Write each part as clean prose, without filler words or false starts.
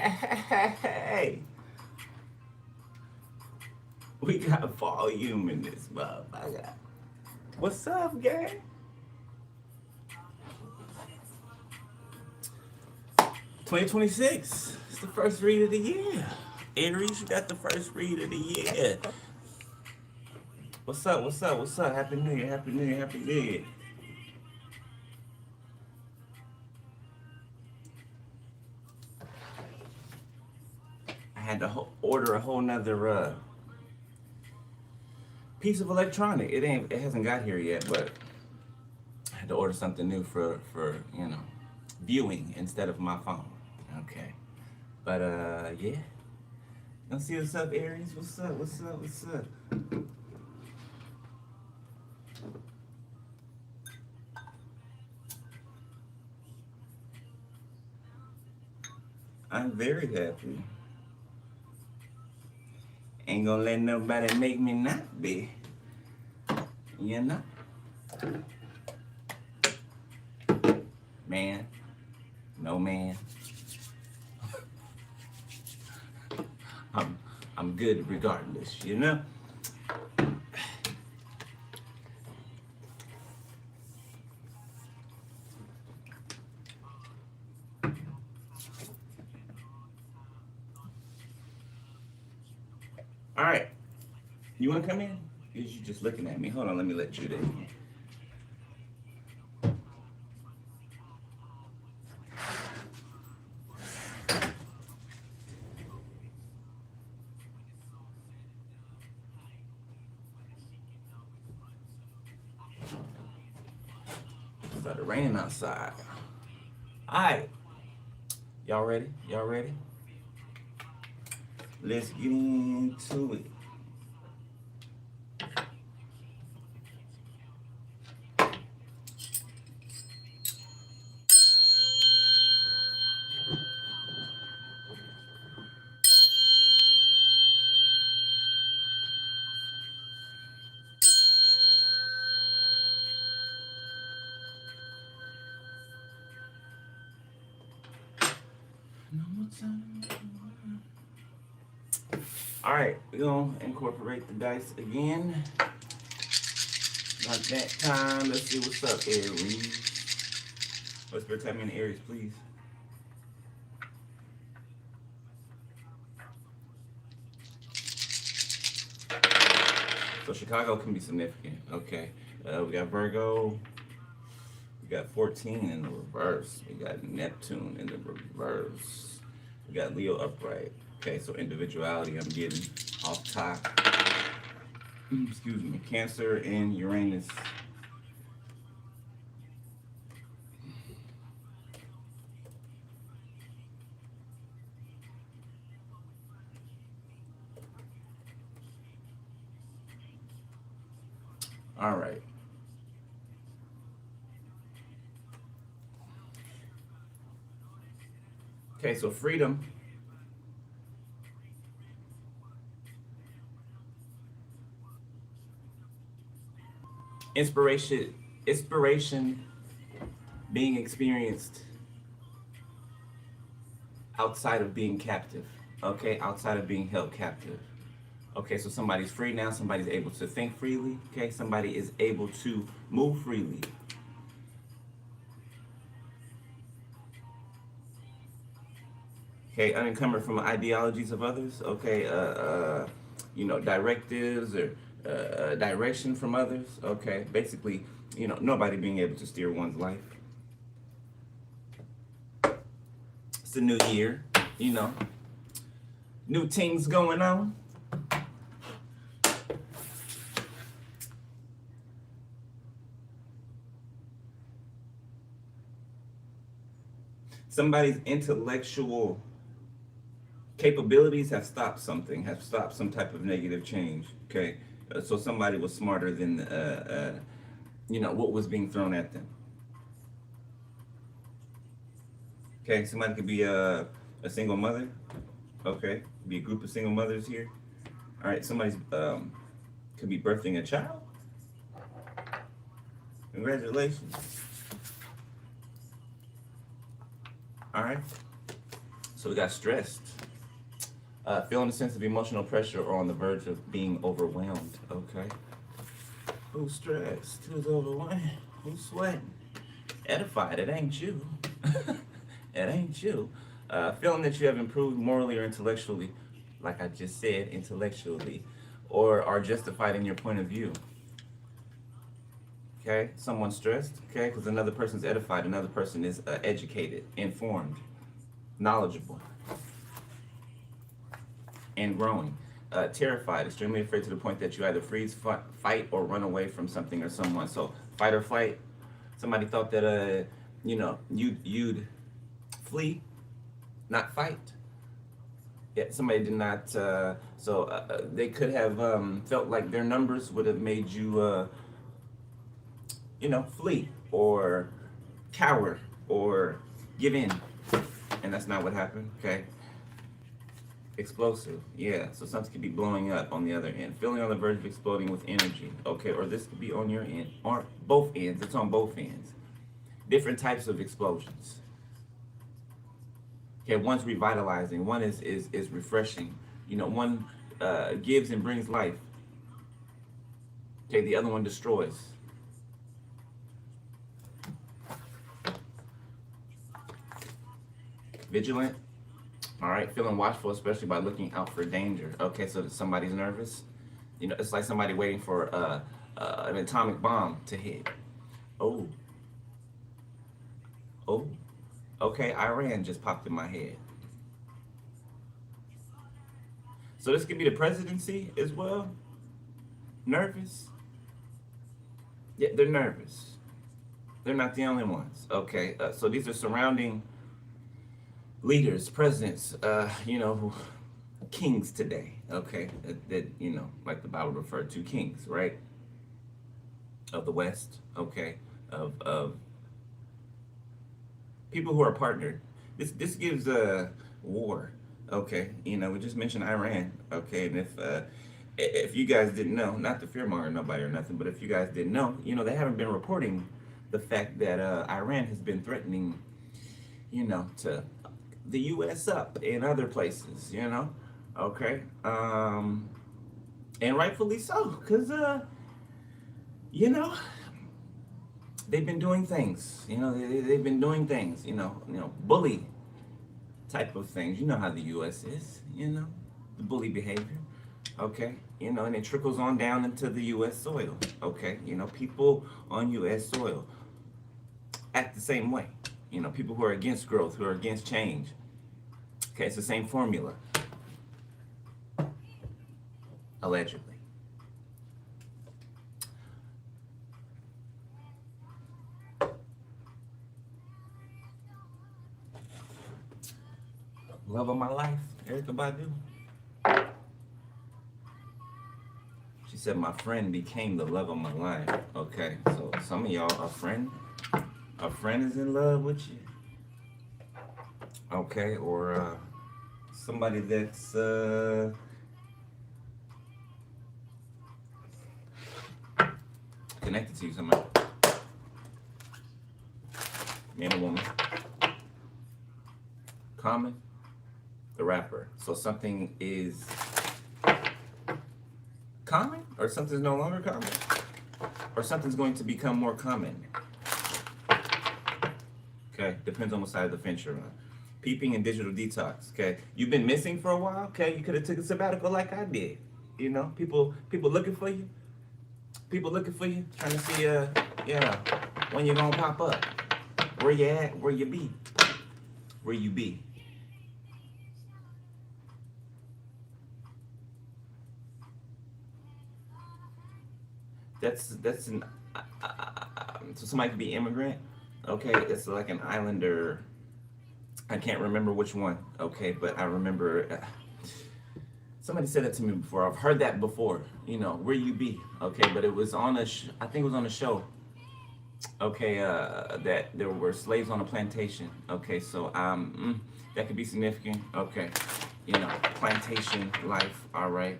Hey, we got volume in this motherfucker. What's up, gang? 2026. It's the first read of the year. Aries, you got the first read of the year. What's up? What's up? What's up? Happy New Year. Happy New Year. Happy New Year. I had to order a whole nother piece of electronic. It hasn't got here yet, but I had to order something new for viewing instead of my phone. Okay. But yeah. Let's see what's up, Aries. What's up? What's up? What's up? I'm very happy. Ain't gonna let nobody make me not be. You know? Man. No man. I'm I'm good regardless, you know? Alright. You wanna come in? Is you just looking at me? Hold on, let me let you in. It started raining outside. Alright. Y'all ready? Y'all ready? Let's get into it. No more time. Alright, we're gonna incorporate the dice again. Like that time. Let's see what's up, Aries. Whisper, tell me in Aries, please. So Chicago can be significant. Okay. We got Virgo. We got 14 in the reverse. We got Neptune in the reverse. We got Leo upright. Okay, so individuality I'm getting off top. Excuse me. Cancer and Uranus. All right. Okay, so freedom. Inspiration being experienced outside of being captive. Okay, outside of being held captive. Okay, so somebody's free now, somebody's able to think freely. Okay, somebody is able to move freely. Okay, unencumbered from ideologies of others. Okay, directives or direction from others. Okay, basically, nobody being able to steer one's life. It's a new year, you know, new things going on. Somebody's intellectual capabilities have stopped something, have stopped some type of negative change. Okay, so somebody was smarter than what was being thrown at them. Okay, somebody could be a single mother. Okay, be a group of single mothers here. All right, somebody's could be birthing a child. Congratulations. All right. So we got stressed. Feeling a sense of emotional pressure or on the verge of being overwhelmed. Okay. Who's stressed? Who's overwhelmed? Who's sweating? Edified. It ain't you. It ain't you. Feeling that you have improved morally or intellectually, like I just said, intellectually, or are justified in your point of view. Okay, someone's stressed. Okay, because another person's edified, another person is educated, informed, knowledgeable, and growing. Terrified, extremely afraid to the point that you either freeze, fight, or run away from something or someone. So fight or flight. Somebody thought that you'd flee, not fight. Yeah, somebody did not. They could have felt like their numbers would have made you, flee or cower or give in, and that's not what happened. Okay. Explosive, yeah. So something could be blowing up on the other end. Feeling on the verge of exploding with energy. Okay, or this could be on your end, or both ends. It's on both ends. Different types of explosions. Okay, one's revitalizing, one is refreshing. One gives and brings life. Okay, the other one destroys. Vigilant. All right, feeling watchful, especially by looking out for danger. Okay, so somebody's nervous. It's like somebody waiting for an atomic bomb to hit. Oh, oh. Okay, Iran just popped in my head. So this could be the presidency as well. Nervous. Yeah, they're nervous. They're not the only ones. Okay, so these are surrounding leaders, presidents, kings today, okay, that like the Bible referred to, kings, right, of the West, okay, of people who are partnered. This gives a war, okay. We just mentioned Iran, okay, and if you guys didn't know, not to fearmonger nobody or nothing, but if you guys didn't know, they haven't been reporting the fact that Iran has been threatening, to the U.S. up in other places, okay, and rightfully so, because they've been doing things, they've been doing things, bully type of things. You know how the U.S. is, the bully behavior, okay, and it trickles on down into the U.S. soil, okay, people on U.S. soil act the same way. People who are against growth, who are against change. Okay, it's the same formula. Allegedly. Love of my life, Erykah Badu. She said my friend became the love of my life. Okay, so some of y'all, a friend is in love with you. Okay, or somebody that's connected to you somehow. Man or woman. Common, the rapper. So something is common, or something's no longer common, or something's going to become more common. Okay, depends on what side of the fence you're on. Peeping and digital detox. Okay, you've been missing for a while. Okay, you could have took a sabbatical like I did. People looking for you. People looking for you, trying to see when you're gonna pop up. Where you at? Where you be? Where you be? That's an so somebody could be immigrant. Okay, it's like an islander. I can't remember which one. Okay, but I remember somebody said that to me before. I've heard that before. Where you be? Okay, but it was on I think it was on a show. Okay, that there were slaves on a plantation. Okay, so that could be significant. Okay, plantation life. All right,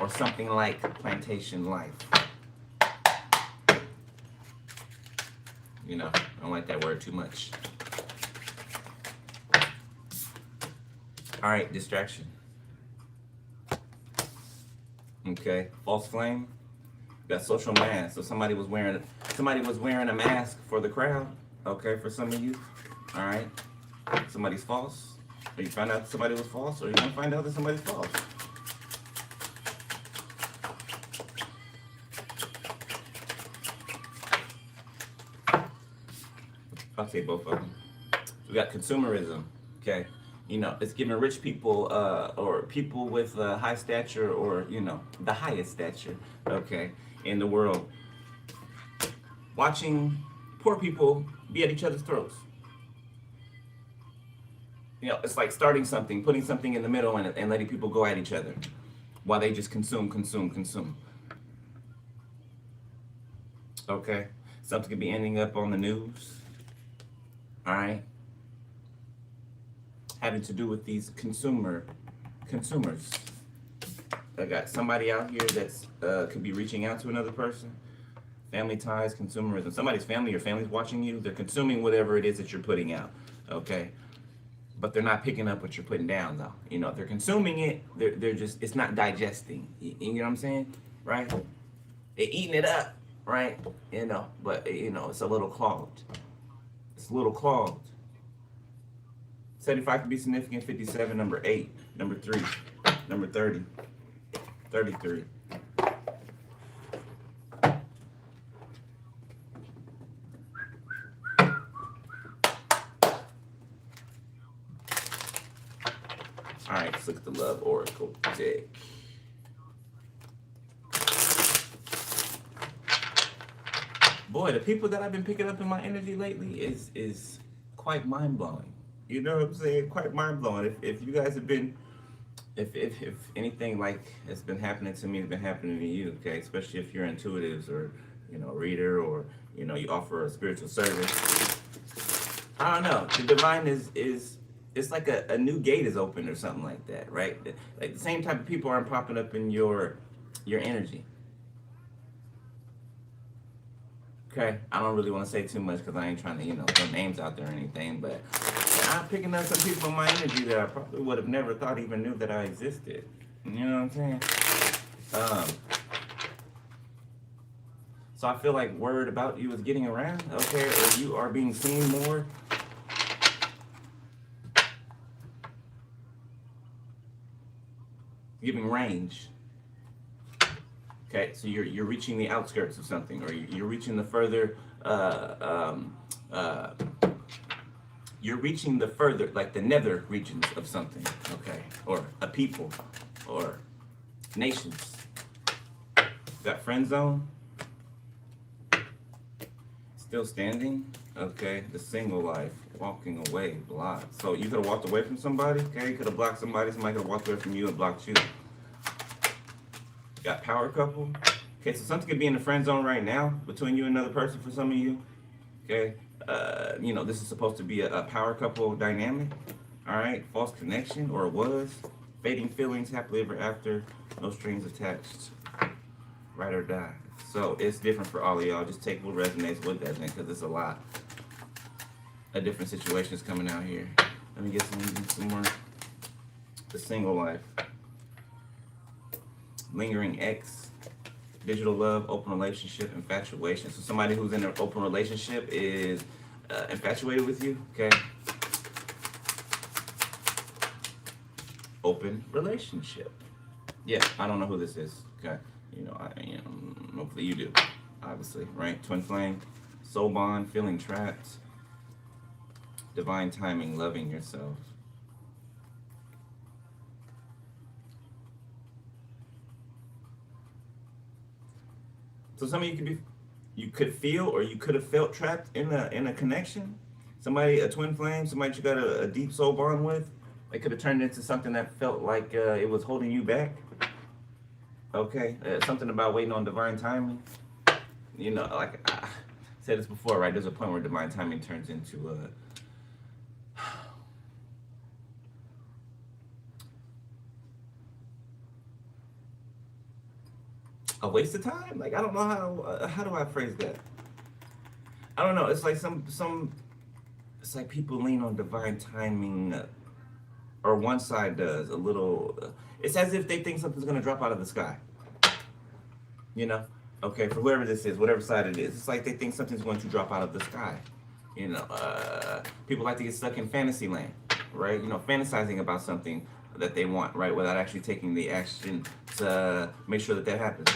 or something like plantation life. I don't like that word too much. All right, distraction. Okay, false flame. Got social mask. So somebody was wearing a mask for the crowd. Okay, for some of you. All right, somebody's false. Or you find out somebody was false, or you're gonna find out that somebody's false. I'll say both of them. We got consumerism. Okay, it's giving rich people or people with high stature, or the highest stature. Okay, in the world, watching poor people be at each other's throats. It's like starting something, putting something in the middle, and letting people go at each other while they just consume, consume, consume. Okay, something could be ending up on the news. All right, having to do with these consumers. I got somebody out here that's could be reaching out to another person. Family ties, consumerism. Somebody's family, your family's watching you. They're consuming whatever it is that you're putting out. Okay, but they're not picking up what you're putting down, though. If they're consuming it, they're just, it's not digesting. You know what I'm saying? Right? They're eating it up, right? But it's a little clogged. It's a little clogged. 75 could be significant. 57, number 8, number 3, number 30, 33. All right, let's look at the Love Oracle deck. Boy, the people that I've been picking up in my energy lately is quite mind blowing. You know what I'm saying? Quite mind blowing. If you guys have been, if anything like has been happening to me, has been happening to you, okay? Especially if you're intuitives, or a reader, or you offer a spiritual service. I don't know. The divine is it's like a new gate is open or something like that, right? Like the same type of people aren't popping up in your energy. Okay, I don't really want to say too much because I ain't trying to throw names out there or anything, but I'm picking up some people in my energy that I probably would have never thought even knew that I existed. You know what I'm saying? So I feel like word about you is getting around, okay, or you are being seen more. Giving range. Okay, so you're reaching the outskirts of something, or you're reaching the further. You're reaching the further, like the nether regions of something. Okay, or a people, or nations. Got friend zone. Still standing. Okay, the single life, walking away, blocked. So you could have walked away from somebody. Okay, you could have blocked somebody. Somebody could have walked away from you and blocked you. Got power couple. Okay, so something could be in the friend zone right now between you and another person for some of you. Okay, this is supposed to be a power couple dynamic. All right, false connection, or it was. Fading feelings, happily ever after, no strings attached. Ride or die. So it's different for all of y'all. Just take what resonates, what doesn't, because it's a lot of different situations coming out here. Let me get some more. The single life. Lingering ex, digital love, open relationship, infatuation. So somebody who's in an open relationship is infatuated with you, okay? Open relationship. Yeah, I don't know who this is, okay? Hopefully you do, obviously, right? Twin flame, soul bond, feeling trapped, divine timing, loving yourself. So some of you could feel, or you could have felt trapped in a connection. Somebody, a twin flame, somebody you got a deep soul bond with. It could have turned into something that felt like it was holding you back. Okay, something about waiting on divine timing. Like I said this before, right? There's a point where divine timing turns into a waste of time. Like I don't know how do I phrase that. I don't know. It's like some. It's like people lean on divine timing or one side does a little. It's as if they think something's gonna drop out of the sky. You know, okay, for whoever this is, whatever side it is, it's like they think something's going to drop out of the sky. People like to get stuck in fantasy land, right? Fantasizing about something that they want, right, without actually taking the action to make sure that that happens.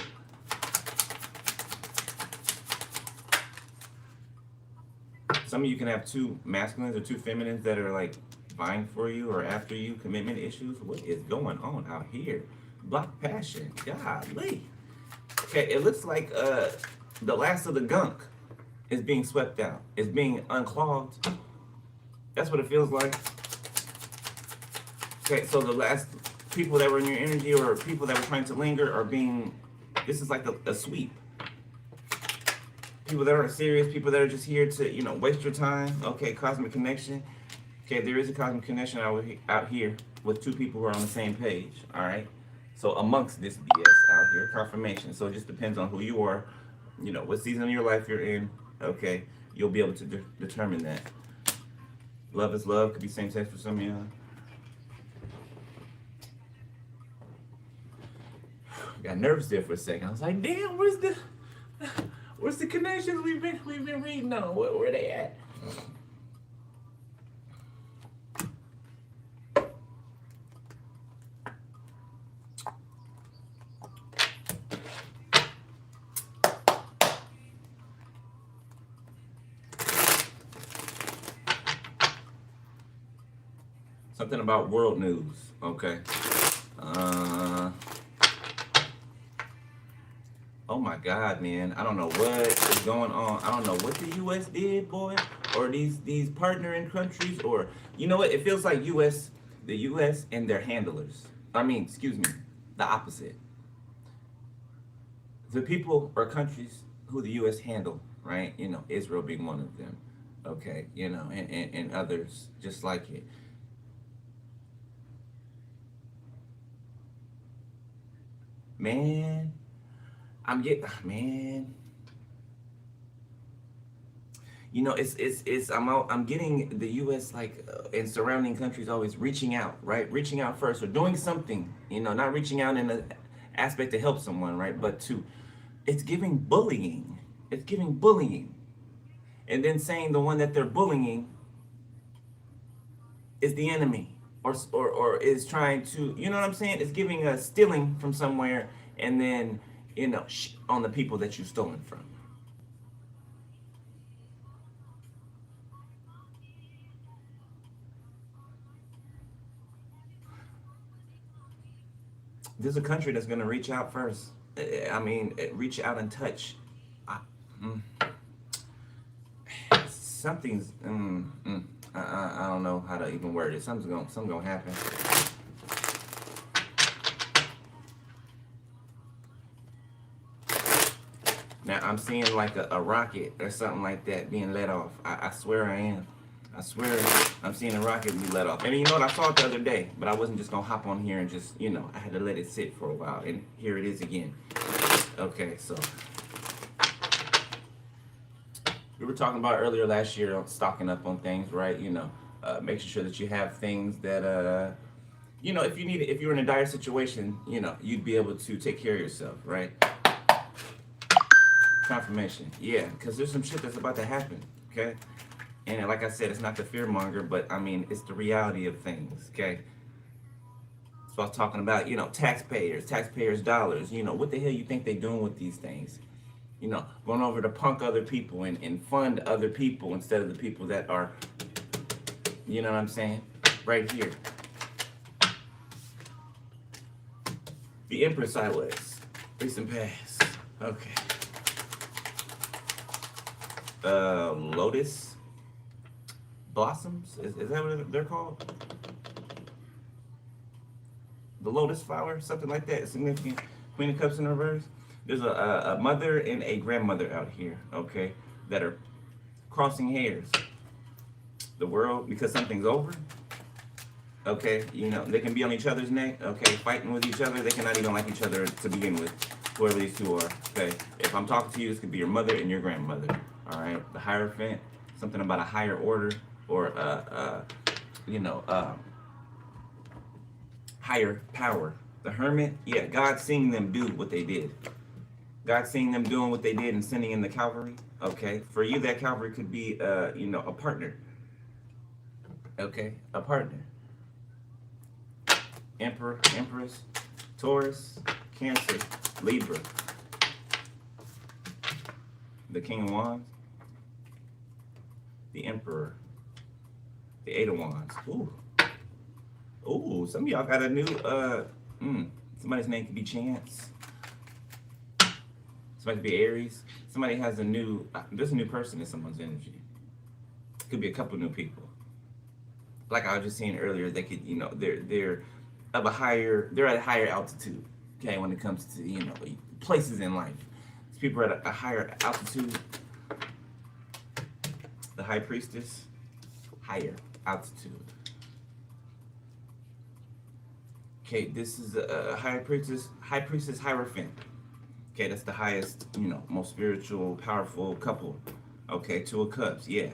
Some of you can have two masculines or two feminines that are like vying for you or after you, commitment issues. What is going on out here? Block passion. Golly. Okay, it looks like the last of the gunk is being swept out. It's being unclogged. That's what it feels like. Okay, so the last people that were in your energy or people that were trying to linger are being, this is like a sweep. People that aren't serious, people that are just here to, waste your time. Okay, cosmic connection. Okay, there is a cosmic connection out here with two people who are on the same page, all right? So amongst this BS out here, confirmation. So it just depends on who you are, what season of your life you're in, okay? You'll be able to determine that. Love is love, could be same sex for some of y'all. Got nervous there for a second. I was like, damn, where's the connections we've been reading on? Where they at? Something about world news, okay? Oh my God, man! I don't know what is going on. I don't know what the U.S. did, boy, or these partnering countries, or you know what? It feels like the U.S. and their handlers. I mean, excuse me, the opposite. The people or countries who the U.S. handle, right? Israel being one of them, okay? And others just like it. Man, man. I'm getting the U.S. and surrounding countries always reaching out, right? Reaching out first or doing something, not reaching out in an aspect to help someone, right? But it's giving bullying. It's giving bullying. And then saying the one that they're bullying is the enemy or is trying to, you know what I'm saying? It's giving a stealing from somewhere and then, on the people that you've stolen from. There's a country that's going to reach out first. I mean, reach out and touch. Something's, I don't know how to even word it. Something's gonna happen. Now I'm seeing like a rocket or something like that being let off. I swear I am. I swear I'm seeing a rocket be let off. And you know what? I saw it the other day, but I wasn't just gonna hop on here and just, I had to let it sit for a while. And here it is again. Okay, so we were talking about earlier last year on stocking up on things, right? Making sure that you have things that, if you're in a dire situation, you'd be able to take care of yourself, right? Confirmation, yeah, because there's some shit that's about to happen, okay? And like I said, it's not the fear monger, but I mean, it's the reality of things, okay? So I was talking about, taxpayers' dollars, what the hell you think they doing with these things? Going over to punk other people and fund other people instead of the people that are, you know what I'm saying? Right here. The Empress sideways. Recent pass. Okay. Lotus blossoms? Is that what they're called? The lotus flower? Something like that. Significant. Queen of Cups in reverse. There's a mother and a grandmother out here, okay, that are crossing hairs. The world, because something's over, okay, they can be on each other's neck, okay, fighting with each other. They cannot even like each other to begin with, whoever these two are, okay. If I'm talking to you, this could be your mother and your grandmother, all right. The Hierophant, something about a higher order or, higher power. The Hermit, yeah, God seeing them do what they did. God seeing them doing what they did and sending in the Calvary. Okay, for you that Calvary could be, a partner. Okay, a partner. Emperor, Empress, Taurus, Cancer, Libra, the King of Wands, the Emperor, the Eight of Wands. Ooh, some of y'all got a new, somebody's name could be Chance. Somebody could be Aries. Somebody has a new, there's a new person in someone's energy. Could be a couple new people. Like I was just saying earlier, they could, they're of a higher, they're at a higher altitude. Okay, when it comes to places in life, these people are at a higher altitude. The High Priestess, higher altitude. Okay, this is a High Priestess Hierophant. Okay, that's the highest, most spiritual, powerful couple. Okay, Two of Cups, yeah.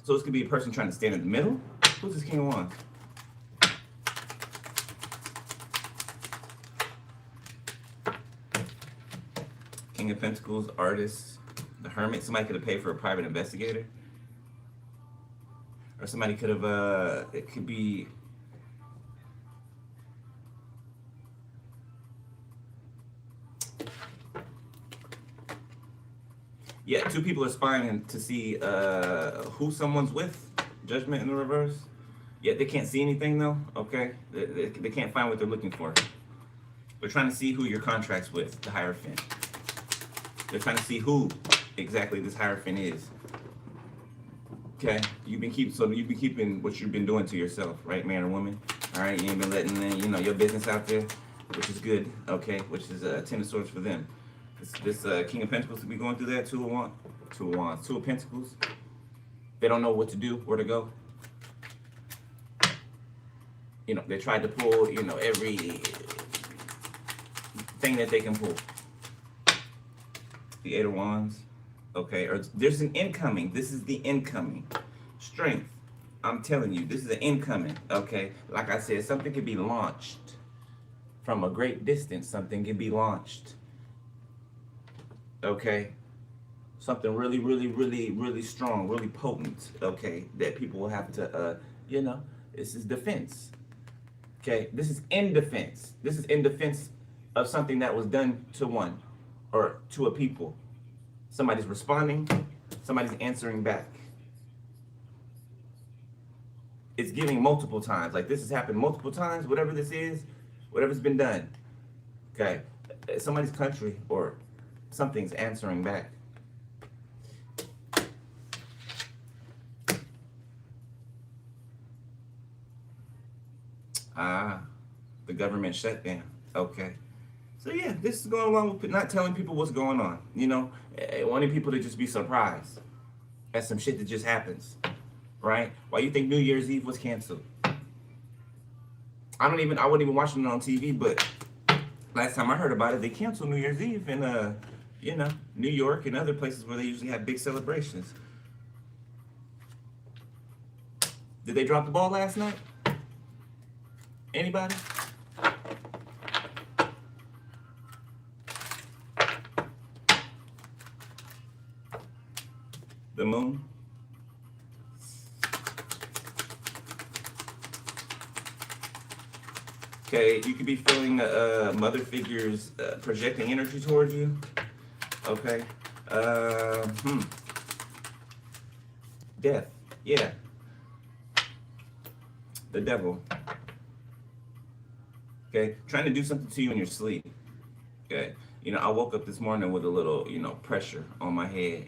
So this could be a person trying to stand in the middle. Who's this King of Wands? King of Pentacles, artist, the Hermit. Somebody could have paid for a private investigator. Or somebody could have, it could be, yeah, two people are spying to see who someone's with. Judgment in the reverse. Yeah, they can't see anything though, okay? They can't find what they're looking for. They're trying to see who your contract's with, the Hierophant. They're trying to see who exactly this Hierophant is. Okay, you've been keeping what you've been doing to yourself, right, man or woman? All right, you ain't been letting your business out there, which is good. Okay, which is Ten of Swords for them. This King of Pentacles could be going through that. Two of Wands, Two of Pentacles. They don't know what to do, where to go. They tried to pull, every thing that they can pull. The Eight of Wands. Okay, or there's an incoming. This is the incoming. Strength. I'm telling you, this is an incoming. Okay, like I said, something can be launched from a great distance. Something can be launched. Okay, something really, really, really, really strong, really potent. Okay, that people will have to, this is defense. Okay, this is in defense. This is in defense of something that was done to one or to a people. Somebody's responding, somebody's answering back. It's giving multiple times. Like this has happened multiple times, whatever this is, whatever's been done. Okay, somebody's country or something's answering back. The government shutdown. Okay. So yeah, this is going along with not telling people what's going on. Wanting people to just be surprised at some shit that just happens, right? Why you think New Year's Eve was canceled? I wasn't even watching it on TV, but last time I heard about it, they canceled New Year's Eve in New York and other places where they usually have big celebrations. Did they drop the ball last night? Anybody? The Moon. Okay, you could be feeling mother figures projecting energy towards you. Okay. Death. Yeah. The Devil. Okay, trying to do something to you in your sleep. Okay, I woke up this morning with a little, pressure on my head,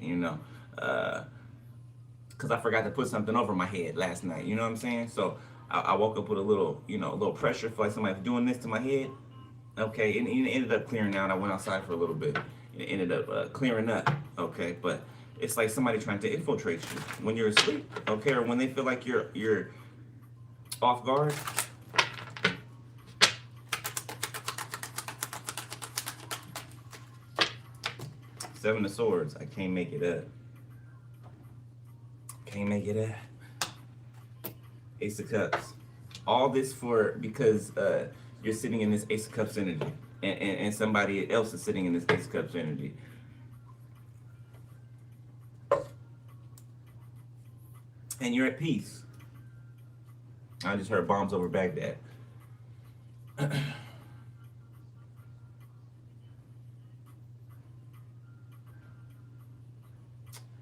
because I forgot to put something over my head last night. You know what I'm saying? So I woke up with a little, a little pressure, feel like somebody's doing this to my head. Okay, and it ended up clearing out. I went outside for a little bit. It ended up clearing up. Okay, but it's like somebody trying to infiltrate you when you're asleep. Okay, or when they feel like you're off guard. Seven of Swords. I can't make it up. Can't make it up. Ace of Cups. All this for because you're sitting in this Ace of Cups energy, and somebody else is sitting in this Ace of Cups energy. And you're at peace. I just heard bombs over Baghdad.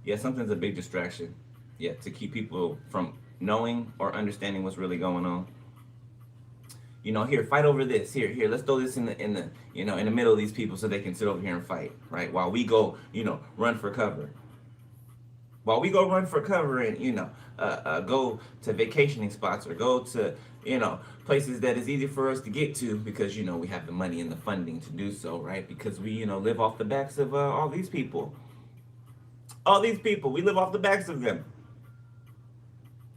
Yeah, something's a big distraction. Yeah, to keep people from knowing or understanding what's really going on. Here, fight over this. Here, let's throw this in the middle of these people so they can sit over here and fight, right? While we go, run for cover. While we go run for cover and go to vacationing spots or go to places that is easy for us to get to because we have the money and the funding to do so, right? Because we live off the backs of all these people. All these people, we live off the backs of them.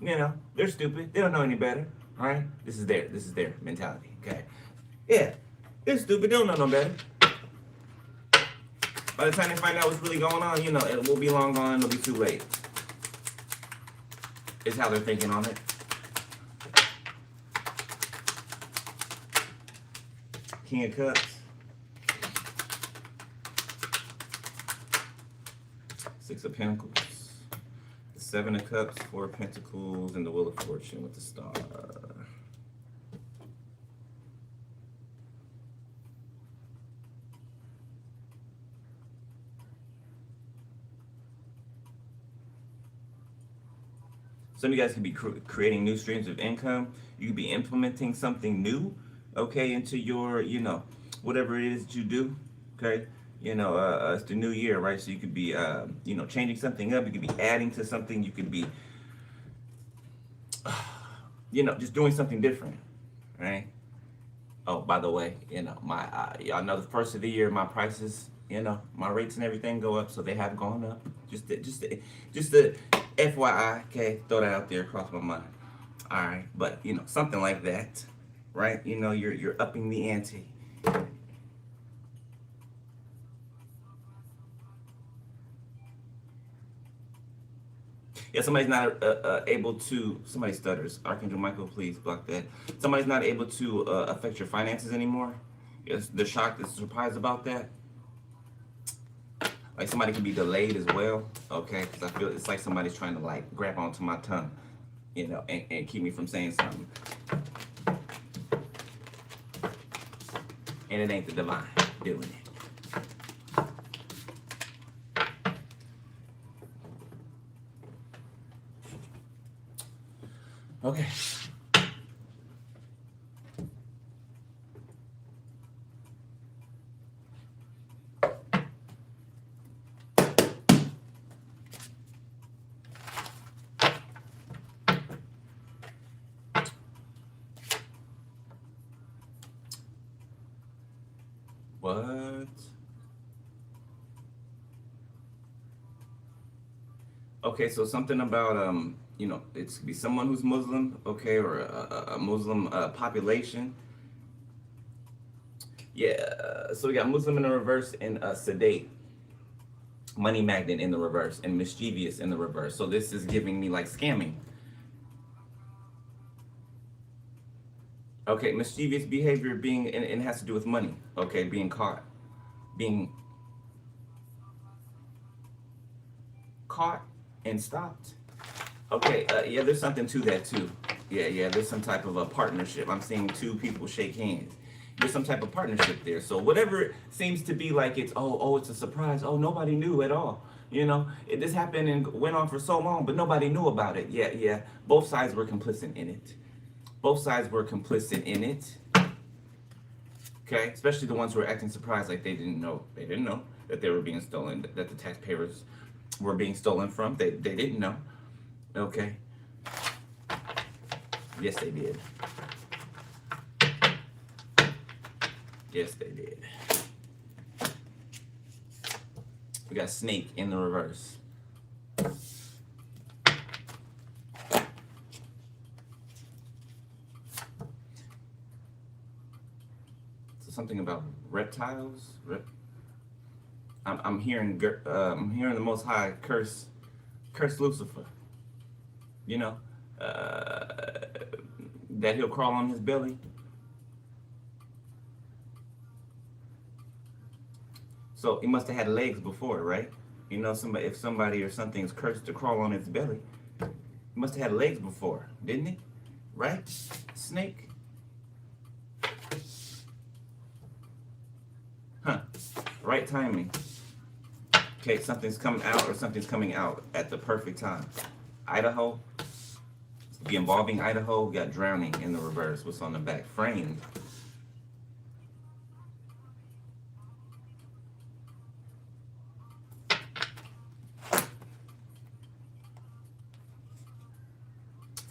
They're stupid. They don't know any better. All right, this is their mentality. Okay, yeah, they're stupid. They don't know no better. By the time they find out what's really going on, it will be long gone. It'll be too late. Is how they're thinking on it. King of Cups. Six of Pentacles. The Seven of Cups, Four of Pentacles, and the Wheel of Fortune with the Star. Some of you guys can be creating new streams of income. You could be implementing something new, okay, into your, whatever it is that you do, okay? It's the new year, right? So you could be, changing something up. You could be adding to something. You could be, just doing something different, right? Oh, by the way, my, y'all know the first of the year, my prices, my rates and everything go up, so they have gone up. Just the FYI, okay, throw that out there across my mind. All right, but something like that, right? You're upping the ante. Yeah, somebody's not able to. Somebody stutters. Archangel Michael, please block that. Somebody's not able to affect your finances anymore. Yes, they're shocked, they're surprised about that. Like somebody can be delayed as well, okay? Because I feel it's like somebody's trying to like grab onto my tongue, and keep me from saying something. And it ain't the divine doing it. Okay. What? Okay, so something about it could be someone who's Muslim, okay, or a Muslim population. Yeah, so we got Muslim in the reverse and sedate, money magnet in the reverse, and mischievous in the reverse. So this is giving me like scamming. Okay, mischievous behavior being, and it has to do with money. Okay, being caught and stopped. Okay, yeah, there's something to that too. Yeah, there's some type of a partnership. I'm seeing two people shake hands. There's some type of partnership there. So whatever seems to be like it's, it's a surprise. Oh, nobody knew at all. This happened and went on for so long, but nobody knew about it. Yeah. Both sides were complicit in it. Both sides were complicit in it. Okay, especially the ones who were acting surprised, like they didn't know. They didn't know that they were being stolen, that the taxpayers were being stolen from. They didn't know. Okay. Yes, they did. Yes, they did. We got snake in the reverse. So something about reptiles. I'm hearing the Most High curse Lucifer. that he'll crawl on his belly. So he must have had legs before, right? You know, somebody, if somebody or something is cursed to crawl on its belly, he must have had legs before, didn't he? Right? Snake? Huh. Right timing. Okay, something's coming out or something's coming out at the perfect time. Idaho. The involving Idaho. We got drowning in the reverse. What's on the back? Frame.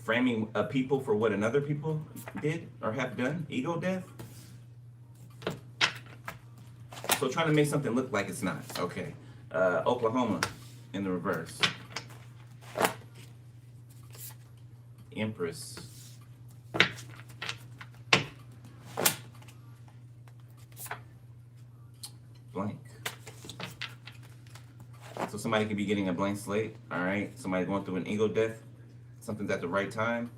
Framing a people for what another people did or have done. Ego death. So trying to make something look like it's not. Okay. Oklahoma in the reverse. Empress. Blank. So somebody could be getting a blank slate. All right. Somebody going through an ego death. Something's at the right time.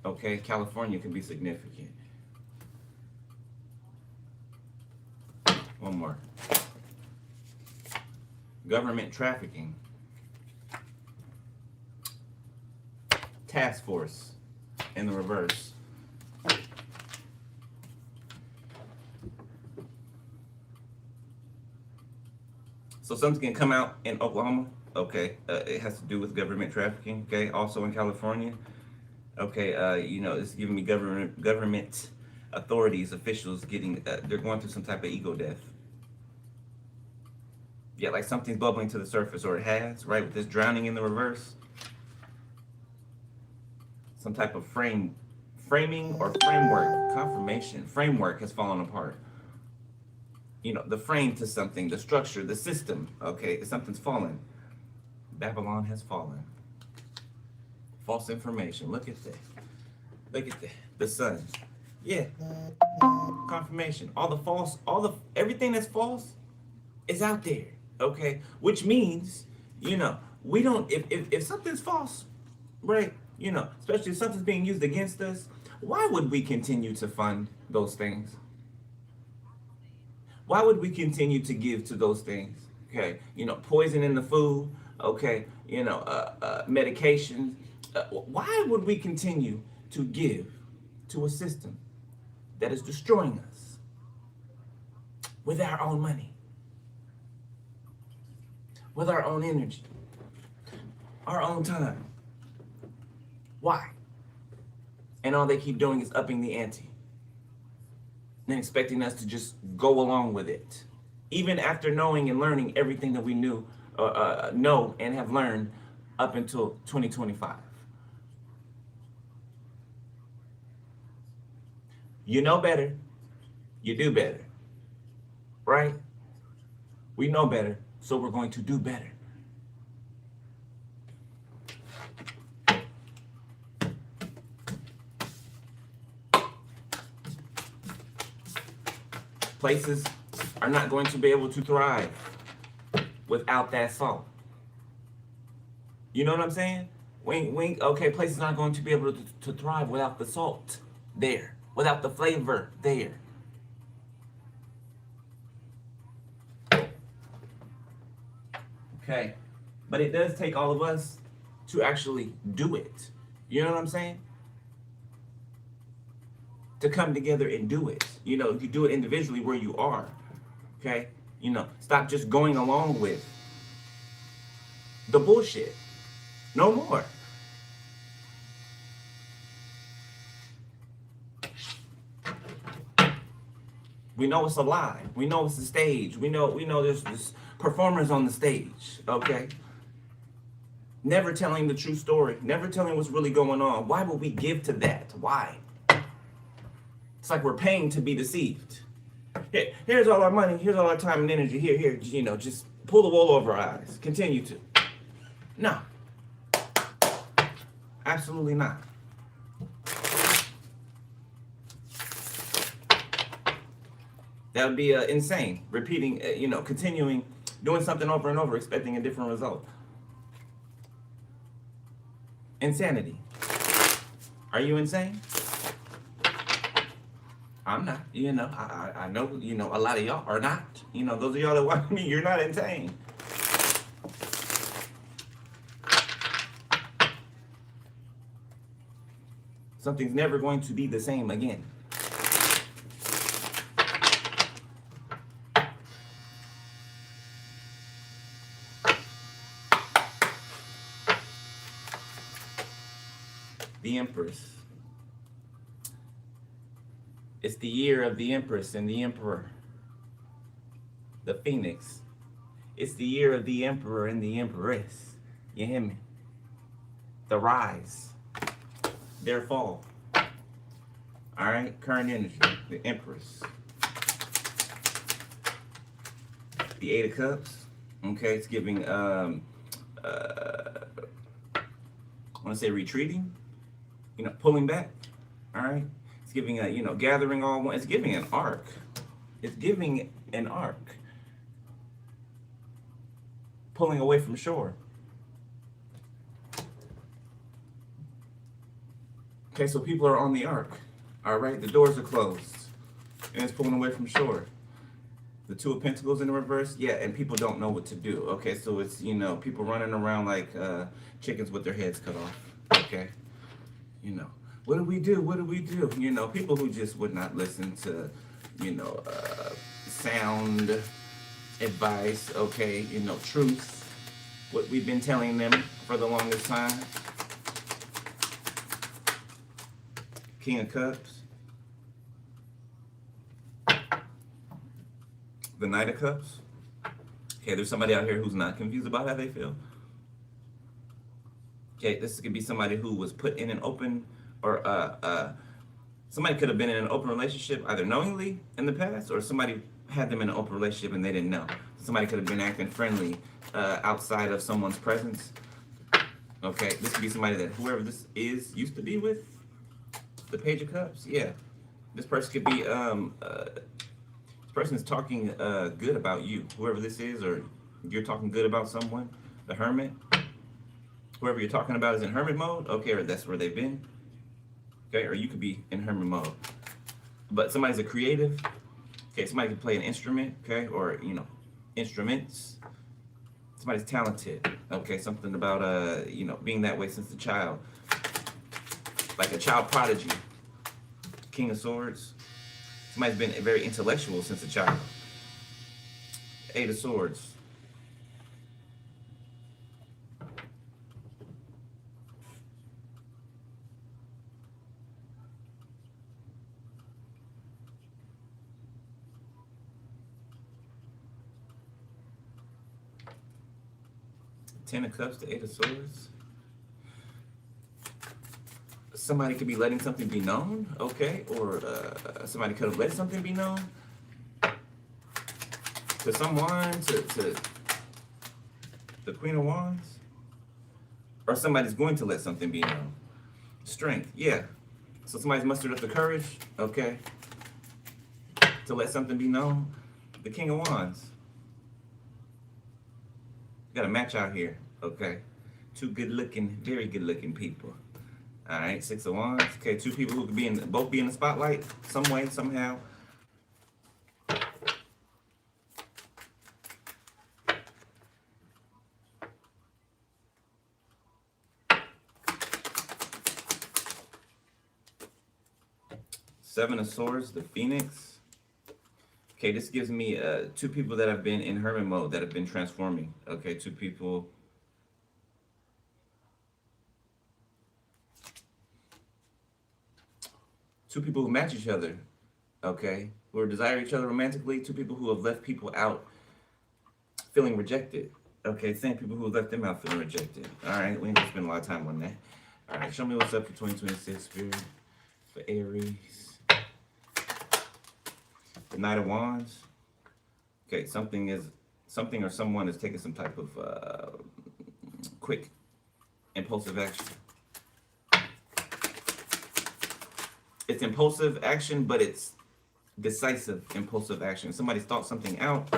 Okay. California can be significant. One more. Government trafficking. Task force in the reverse. So something can come out in Oklahoma. Okay. It has to do with government trafficking. Okay. Also in California. Okay. You know, it's giving me government authorities, officials getting, they're going through some type of ego death. Yeah, like something's bubbling to the surface, or it has, right? With this drowning in the reverse. Some type of framing or framework, confirmation, framework has fallen apart. You know, the frame to something, the structure, the system, okay, something's fallen. Babylon has fallen. False information, look at that. Look at that, the sun. Yeah, confirmation. Everything that's false is out there, okay? Which means, you know, we don't, if something's false, right? You know, especially if something's being used against us, why would we continue to fund those things? Why would we continue to give to those things? Okay, you know, poison in the food, okay, you know, medications. Why would we continue to give to a system that is destroying us with our own money, with our own energy, our own time? Why? And all they keep doing is upping the ante and expecting us to just go along with it, even after knowing and learning everything that we know and have learned up until 2025. You know better, you do better, right? We know better, so we're going to do better. Places are not going to be able to thrive without that salt. You know what I'm saying? Wink, wink. Okay, places aren't going to be able to thrive without the salt there, without the flavor there. Okay, but it does take all of us to actually do it. You know what I'm saying? To come together and do it. You know, you do it individually where you are. Okay? You know, stop just going along with the bullshit. No more. We know it's a lie. We know it's a stage. We know there's performers on the stage. Okay? Never telling the true story. Never telling what's really going on. Why would we give to that? Why? It's like we're paying to be deceived. Here's all our money. Here's all our time and energy. Here, you know, just pull the wool over our eyes. Continue to. No. Absolutely not. That would be insane. Repeating, you know, continuing, doing something over and over, expecting a different result. Insanity. Are you insane? I'm not. I know. A lot of y'all are not. Those of y'all that watch me, you're not insane. Something's never going to be the same again. The Empress. It's the year of the Empress and the Emperor. The Phoenix. It's the year of the Emperor and the Empress. You hear me? The rise. Their fall. Alright? Current energy. The Empress. The Eight of Cups. Okay, it's giving I want to say retreating. Pulling back. Alright? It's giving a, gathering all one. It's giving an arc. It's giving an arc. Pulling away from shore. Okay, so people are on the ark. All right, the doors are closed. And it's pulling away from shore. The Two of Pentacles in the reverse. Yeah, and people don't know what to do. Okay, so it's, people running around like chickens with their heads cut off. Okay? What do we do? What do we do? People who just would not listen to, sound advice, okay, truth, what we've been telling them for the longest time. King of Cups. The Knight of Cups. Okay, there's somebody out here who's not confused about how they feel. Okay, this could be somebody who was put in an open, or somebody could have been in an open relationship either knowingly in the past, or somebody had them in an open relationship and they didn't know. Somebody could have been acting friendly outside of someone's presence. Okay, this could be somebody that whoever this is used to be with. The Page of Cups, yeah. This person could be, this person is talking good about you. Whoever this is, or you're talking good about someone. The Hermit. Whoever you're talking about is in hermit mode. Okay, or that's where they've been. Okay, or you could be in hermit mode. But somebody's a creative. Okay, somebody can play an instrument, okay, or, instruments. Somebody's talented. Okay, something about, being that way since a child. Like a child prodigy. King of Swords. Somebody's been very intellectual since a child. Eight of Swords. Ten of Cups to Eight of Swords. Somebody could be letting something be known, okay? Or somebody could have let something be known to someone, to the Queen of Wands. Or somebody's going to let something be known. Strength, yeah. So somebody's mustered up the courage, okay, to let something be known. The King of Wands. Got a match out here, okay? Two good-looking, very good-looking people. All right, Six of Wands. Okay, two people who could both be in the spotlight some way, somehow. Seven of Swords, the Phoenix. Okay, this gives me two people that have been in hermit mode, that have been transforming. Okay, two people. Two people who match each other, okay, who desire each other romantically. Two people who have left people out feeling rejected. Okay, same people who have left them out feeling rejected. All right, we ain't gonna spend a lot of time on that. All right, show me what's up for 2026, Spirit, for Aries. The Knight of Wands. Okay, something or someone is taking some type of quick, impulsive action. It's impulsive action, but it's decisive impulsive action. Somebody's thought something out,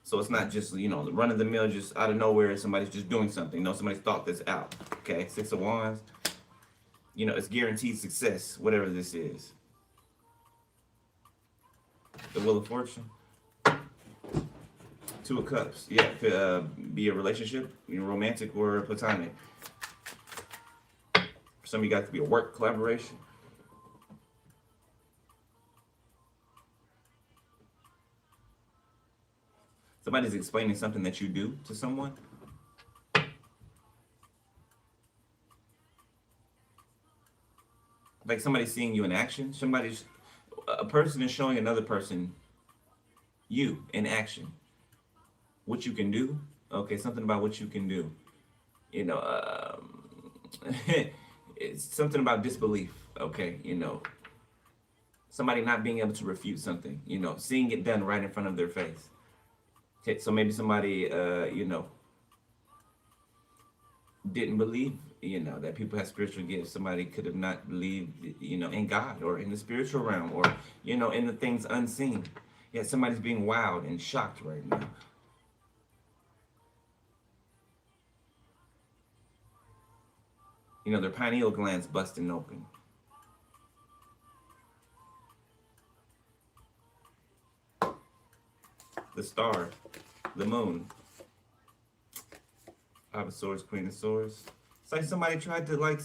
so it's not just, the run of the mill, just out of nowhere, somebody's just doing something. No, somebody's thought this out. Okay, Six of Wands. It's guaranteed success, whatever this is. The Wheel of Fortune. Two of Cups. Yeah, could be a relationship, romantic or platonic. For some of you guys, it could be a work collaboration. Somebody's explaining something that you do to someone. Like somebody's seeing you in action. A person is showing another person you in action. What you can do. Okay, something about what you can do. You know, it's something about disbelief. Okay, somebody not being able to refute something. Seeing it done right in front of their face. Okay, so maybe somebody, didn't believe, that people have spiritual gifts. Somebody could have not believed, in God or in the spiritual realm or, in the things unseen. Yeah, somebody's being wowed and shocked right now. Their pineal glands busting open. The star, the moon. Five of Swords, Queen of Swords. It's like somebody tried to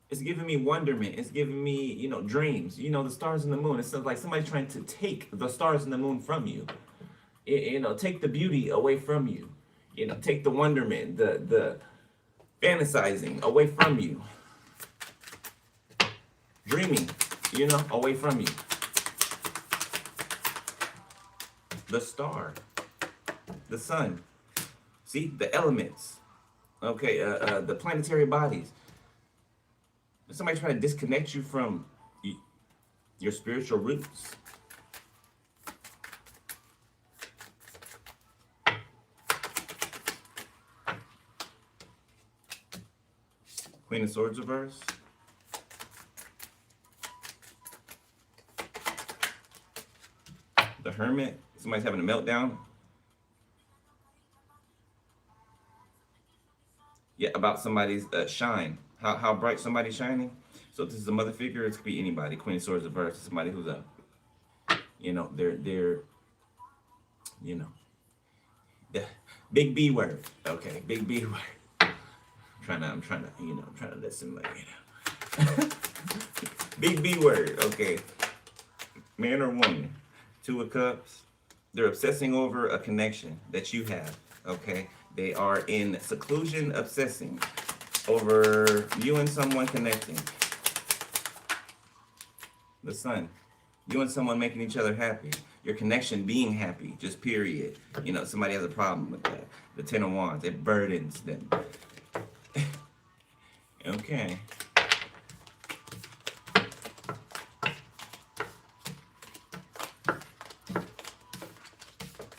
it's giving me wonderment. It's giving me, dreams. The stars and the moon. It's like somebody trying to take the stars and the moon from you. Take the beauty away from you. Take the wonderment, the fantasizing away from you. Dreaming, away from you. The star, the sun. See, the elements. Okay, the planetary bodies. Somebody trying to disconnect you from your spiritual roots. Queen of Swords reverse. The Hermit. Somebody's having a meltdown. Yeah, about somebody's shine. How bright somebody's shining. So if this is a mother figure, it could be anybody. Queen of Swords reverse. Somebody who's they're the big B word. Okay, big B word. I'm trying to listen, Big B word, okay. Man or woman, Two of Cups. They're obsessing over a connection that you have, okay? They are in seclusion, obsessing over you and someone connecting. The Sun. You and someone making each other happy. Your connection being happy, just period. Somebody has a problem with that. The Ten of Wands, it burdens them. Okay.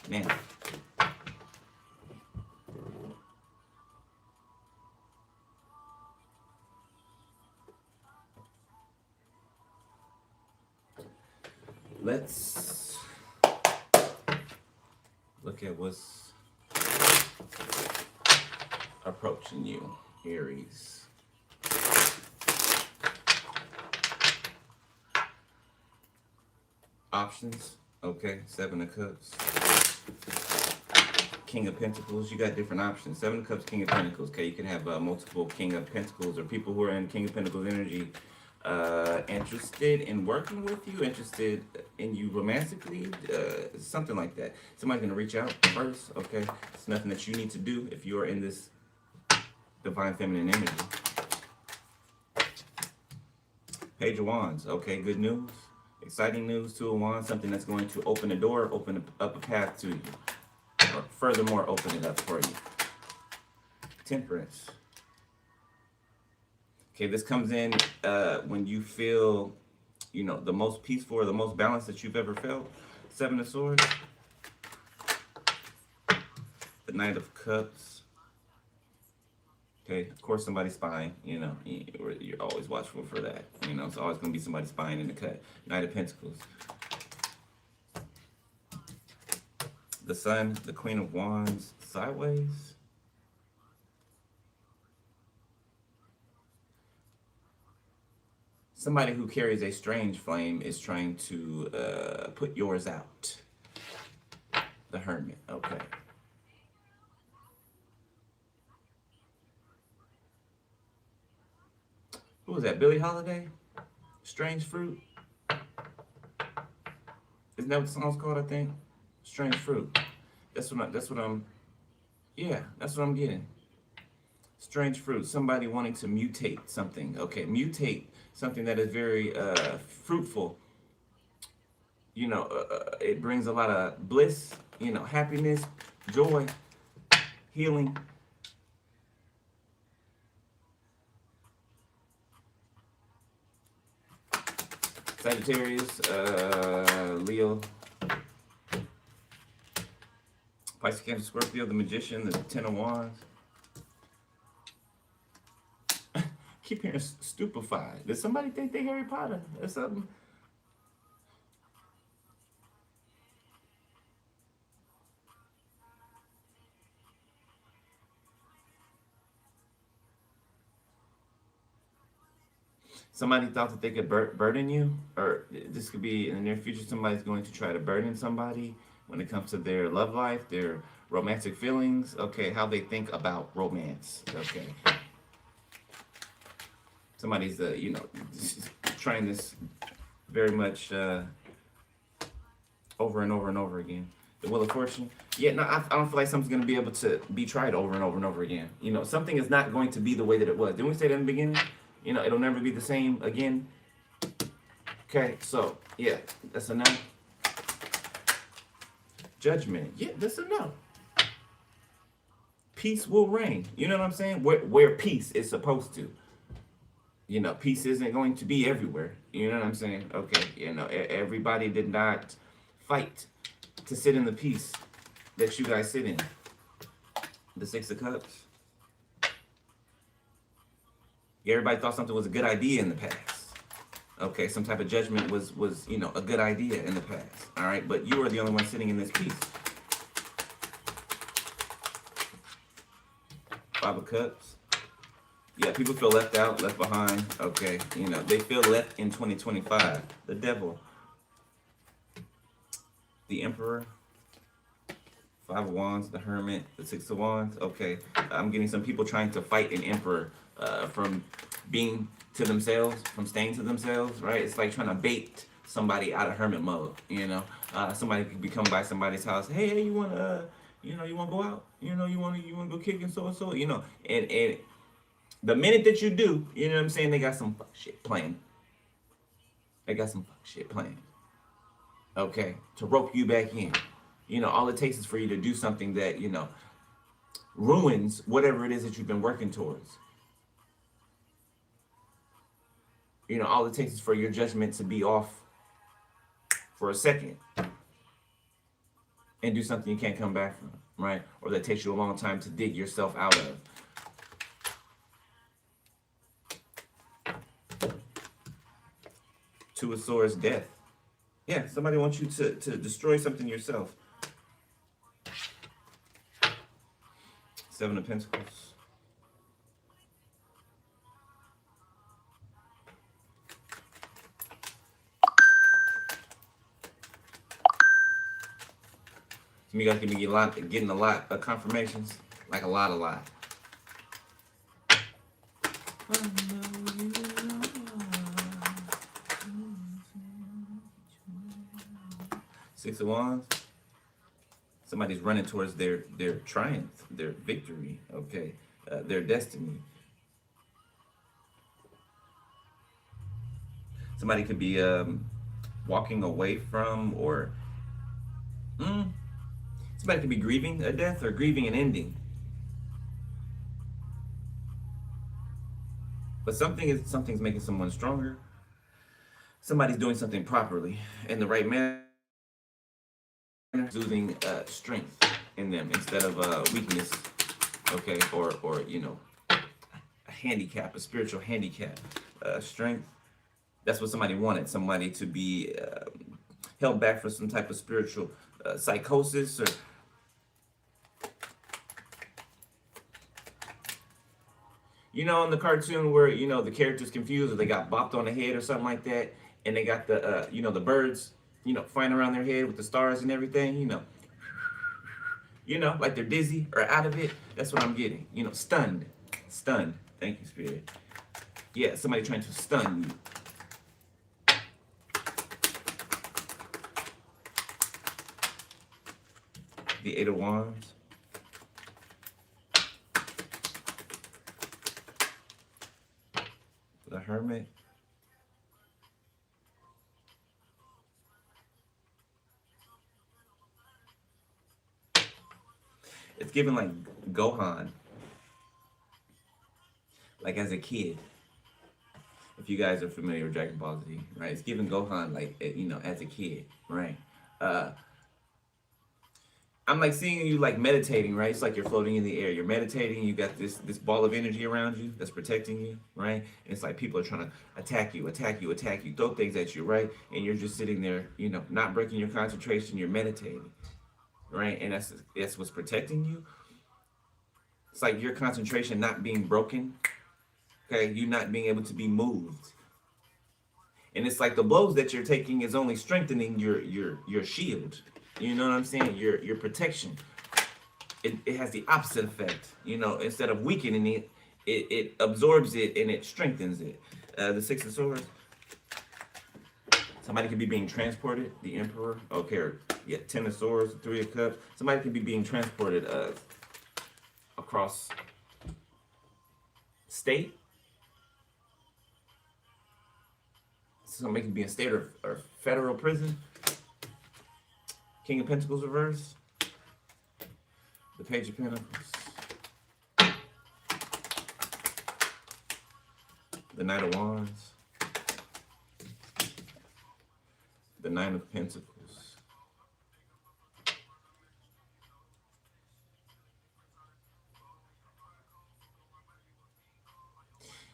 Now, let's look at what's approaching you, Aries. Options, okay. Seven of Cups. King of Pentacles. You got different options. Seven of Cups, King of Pentacles. Okay, you can have multiple King of Pentacles or people who are in King of Pentacles energy interested in working with you, interested in you romantically, something like that. Somebody's going to reach out first, okay? It's nothing that you need to do if you are in this divine feminine energy. Page of Wands, okay, good news. Exciting news, Two of Wands, something that's going to open a door, open up a path to you. Or furthermore, open it up for you. Temperance. Okay, this comes in when you feel, the most peaceful or the most balanced that you've ever felt. Seven of Swords. The Knight of Cups. Okay, of course somebody's spying, you're always watchful for that. It's always going to be somebody spying in the cut. Knight of Pentacles. The Sun, the Queen of Wands, sideways. Somebody who carries a strange flame is trying to put yours out. The Hermit. Okay. Who was that? Billie Holiday? Strange Fruit? Isn't that what the song's called, I think? Strange Fruit. That's what I'm yeah, that's what I'm getting. Strange Fruit. Somebody wanting to mutate something. Okay, mutate something that is very fruitful. It brings a lot of bliss, happiness, joy, healing. Sagittarius, Leo, Pisces, Cancer, Scorpio, the Magician, the Ten of Wands. Keep hearing stupefied. Does somebody think they Harry Potter or something? Somebody thought that they could burden you, or this could be in the near future. Somebody's going to try to burden somebody when it comes to their love life, their romantic feelings. Okay, how they think about romance. Okay, somebody's trying this very much over and over and over again. The Wheel of Fortune. Yeah, no, I don't feel like something's going to be able to be tried over and over and over again. Something is not going to be the way that it was. Didn't we say that in the beginning? It'll never be the same again. Okay, so, yeah, that's a no. Judgment. Yeah, that's a no. Peace will reign. You know what I'm saying? Where peace is supposed to. Peace isn't going to be everywhere. You know what I'm saying? Okay, everybody did not fight to sit in the peace that you guys sit in. The Six of Cups. Everybody thought something was a good idea in the past. Okay, some type of judgment was a good idea in the past. All right, but you are the only one sitting in this peace. Five of Cups. Yeah, people feel left out, left behind. Okay, they feel left in 2025. The Devil. The Emperor. Five of Wands, the Hermit, the Six of Wands. Okay, I'm getting some people trying to fight an Emperor from being to themselves, from staying to themselves, right? It's like trying to bait somebody out of hermit mode, Somebody could be coming by somebody's house. Hey, you wanna, you wanna go out? You wanna go kick and so, and the minute that you do, you know what I'm saying? They got some fuck shit planned. They got some fuck shit planned. Okay, to rope you back in. All it takes is for you to do something that, ruins whatever it is that you've been working towards. All it takes is for your judgment to be off for a second and do something you can't come back from, right? Or that takes you a long time to dig yourself out of. Two of Swords, Death. Yeah, somebody wants you to destroy something yourself. Seven of Pentacles. Some of you guys gonna be getting a lot of confirmations, like a lot. Six of Wands. Somebody's running towards their triumph, their victory. Okay, their destiny. Somebody could be walking away from, or somebody could be grieving a death or grieving an ending. But something's making someone stronger. Somebody's doing something properly in the right manner, using strength in them instead of weakness. Okay, or a handicap, a spiritual handicap, strength. That's what somebody wanted. Somebody to be held back for some type of spiritual psychosis, or You know, in the cartoon where the character's confused or they got bopped on the head or something like that, and they got the the birds flying around their head with the stars and everything. Like they're dizzy or out of it. That's what I'm getting. Stunned, stunned. Thank you, Spirit. Yeah, somebody trying to stun you. The Eight of Wands. The Hermit. It's given like Gohan, like as a kid. If you guys are familiar with Dragon Ball Z, right? It's given Gohan like as a kid, right? Uh, I'm like seeing you like meditating, right? It's like you're floating in the air. You're meditating. You got this ball of energy around you that's protecting you, right? And it's like people are trying to attack you, attack you, attack you, throw things at you, right? And you're just sitting there, not breaking your concentration. You're meditating, right? And that's what's protecting you. It's like your concentration not being broken, okay? You not being able to be moved. And it's like the blows that you're taking is only strengthening your shield. You know what I'm saying? Your protection. It has the opposite effect. Instead of weakening it, it absorbs it and it strengthens it. The Six of Swords. Somebody could be being transported. The Emperor. Okay, or, yeah, Ten of Swords, Three of Cups. Somebody could be being transported across state. Somebody could be in state or federal prison. King of Pentacles reverse. The Page of Pentacles. The Knight of Wands. The Nine of Pentacles.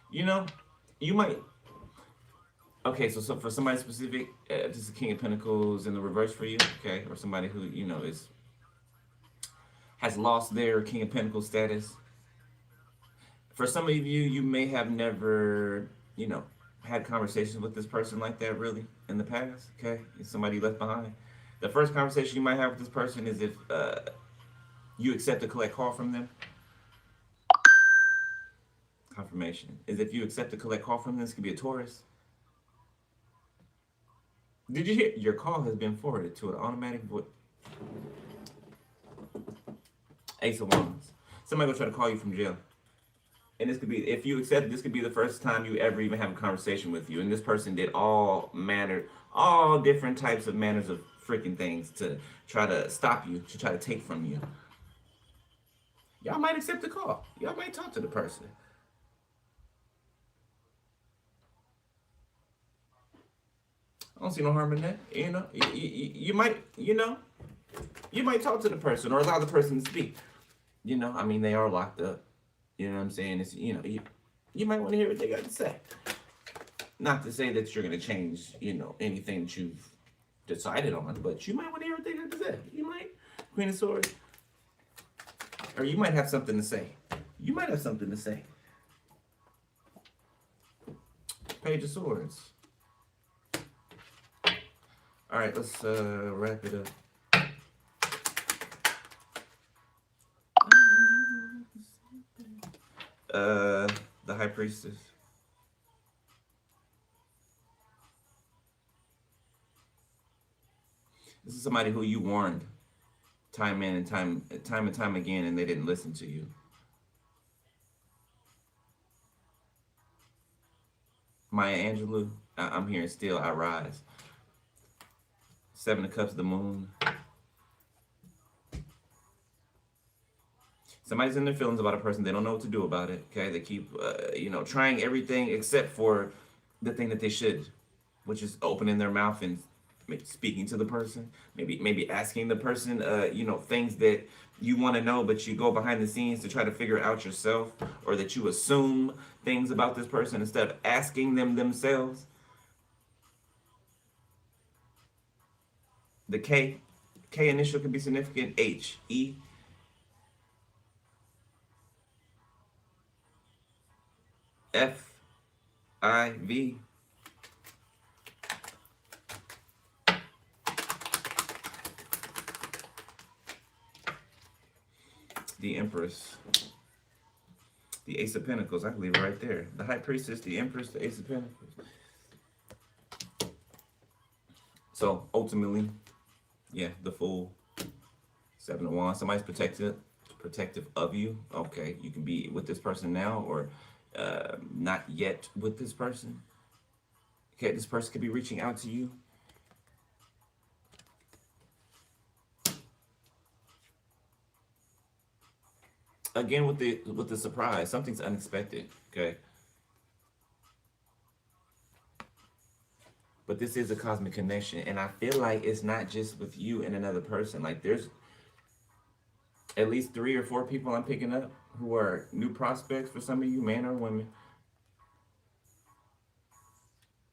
You might. Okay, so for somebody specific, this is King of Pentacles in the reverse for you, okay? Or somebody who, has lost their King of Pentacles status. For some of you, you may have never, had conversations with this person like that really in the past, okay? It's somebody left behind. The first conversation you might have with this person is if you accept a collect call from them. Confirmation is if you accept a collect call from them. This could be a Taurus. Did you hear? Your call has been forwarded to an automatic voice. Ace of Wands. Somebody will try to call you from jail. And this could be, if you accept, this could be the first time you ever even have a conversation with you. And this person did all different types of manners of freaking things to try to stop you, to try to take from you. Y'all might accept the call. Y'all might talk to the person. I don't see no harm in that. You might, you might talk to the person or allow the person to speak. I mean, they are locked up. You know what I'm saying? It's, you might want to hear what they got to say. Not to say that you're going to change, anything that you've decided on, but you might want to hear what they got to say. You might. Queen of Swords. Or you might have something to say. You might have something to say. Page of Swords. All right, let's wrap it up. The High Priestess. This is somebody who you warned time and time again, and they didn't listen to you. Maya Angelou, I'm hearing still I rise. Seven of Cups, the Moon. Somebody's in their feelings about a person. They don't know what to do about it. Okay, they keep, trying everything except for the thing that they should, which is opening their mouth and speaking to the person. Maybe asking the person, things that you want to know, but you go behind the scenes to try to figure it out yourself, or that you assume things about this person instead of asking them themselves. The K initial could be significant. H-E. V. The Empress. The Ace of Pentacles. I can leave it right there. The High Priestess, the Empress, the Ace of Pentacles. So ultimately, yeah, the Fool. Seven of Wands. Somebody's protective of you. Okay, you can be with this person now, or not yet with this person. Okay, this person could be reaching out to you. Again, with the surprise, something's unexpected. Okay, but this is a cosmic connection, and I feel like it's not just with you and another person. Like there's at least 3 or 4 people I'm picking up who are new prospects for some of you, men or women.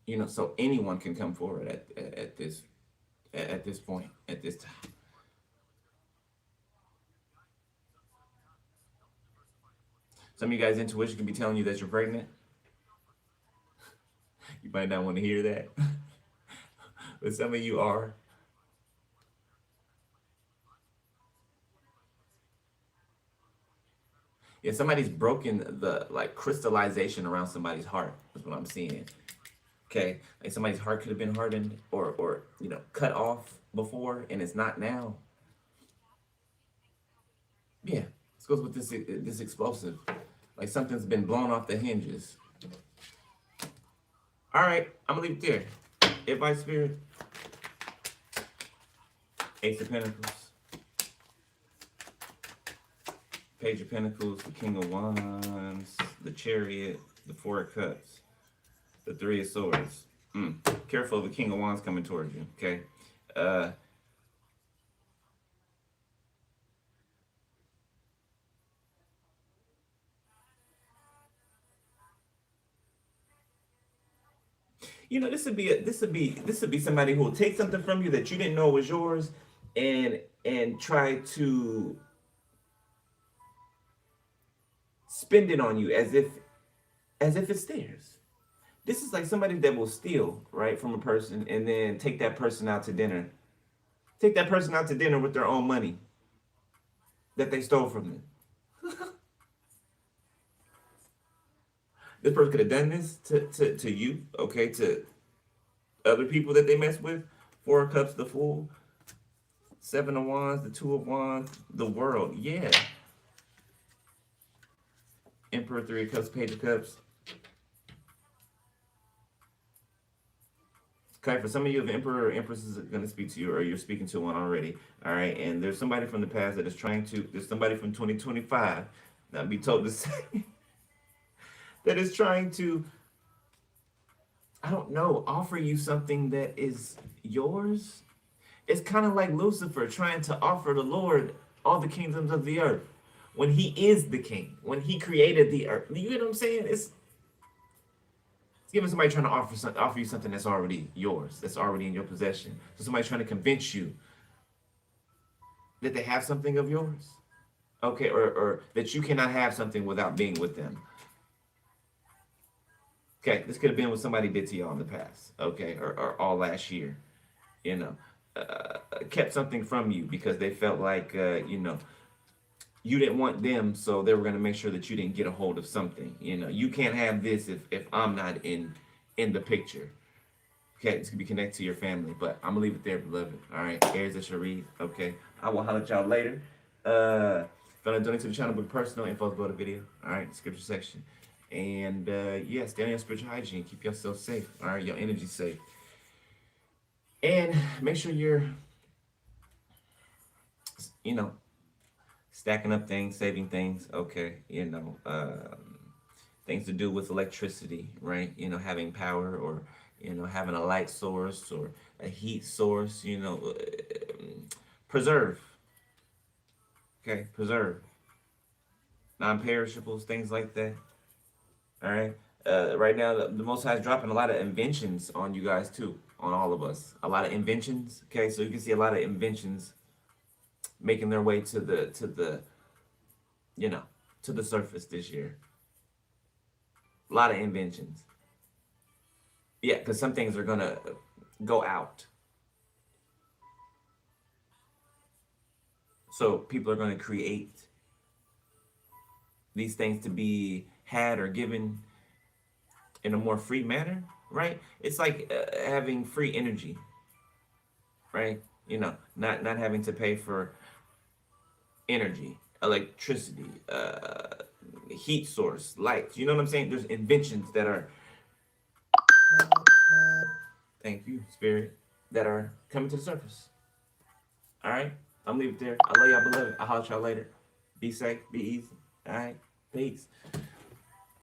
You know, so anyone can come forward at this point, at this time. Some of you guys' intuition can be telling you that you're pregnant. You might not want to hear that, but some of you are. Yeah, somebody's broken the like crystallization around somebody's heart. That's what I'm seeing. Okay, like somebody's heart could have been hardened or you know cut off before, and it's not now. Yeah, this goes with this explosive. Like something's been blown off the hinges. All right, I'm gonna leave it there. Advice Spirit. Ace of Pentacles. Page of Pentacles, the King of Wands, the Chariot, the Four of Cups, the Three of Swords. Careful of the King of Wands coming towards you, okay? You know, this would be somebody who will take something from you that you didn't know was yours and try to spend it on you as if it's theirs. This is like somebody that will steal, right, from a person and then take that person out to dinner. Take that person out to dinner with their own money that they stole from them. This person could have done this to you, okay, to other people that they mess with. Four of Cups, the Fool. Seven of Wands, the Two of Wands, the World. Yeah. Emperor, Three of Cups, Page of Cups. Okay, for some of you, if Emperor or Empress is going to speak to you, or you're speaking to one already, all right, and there's somebody from the past that is trying to, there's somebody from 2025, not be told to say, that is trying to, I don't know, offer you something that is yours. It's kind of like Lucifer trying to offer the Lord all the kingdoms of the earth when he is the king, when he created the earth. You know what I'm saying? It's giving somebody trying to offer you something that's already yours, that's already in your possession. So somebody trying to convince you that they have something of yours, okay, or that you cannot have something without being with them. Okay, this could have been what somebody did to y'all in the past, okay, or all last year, you know, kept something from you because they felt like, you know, you didn't want them, so they were going to make sure that you didn't get a hold of something. You know, you can't have this if I'm not in the picture. Okay, it's gonna be connected to your family, but I'm gonna leave it there, beloved. All right, Aries, that read. Okay, I will holler at y'all later. If you want to donate to the channel with personal info, go to video. All right, description section. And yeah, stay on your spiritual hygiene. Keep yourself safe. All right, your energy safe. And make sure you're, you know, stacking up things, saving things. Okay, you know, things to do with electricity, right? You know, having power, or you know, having a light source or a heat source. You know, preserve. Okay, preserve non-perishables, things like that. All right. Right now, the Most High is dropping a lot of inventions on you guys too, on all of us. A lot of inventions. Okay, so you can see a lot of inventions making their way to the you know, to the surface this year. A lot of inventions. Yeah, because some things are gonna go out. So people are gonna create these things to be had or given in a more free manner, right? It's like having free energy, right? You know, not having to pay for energy, electricity, heat source, lights. You know what I'm saying? There's inventions that are, thank you, spirit, that are coming to the surface. All right, I'm leaving it there. I love y'all, beloved. I'll holler at y'all later. Be safe, be easy. All right, peace.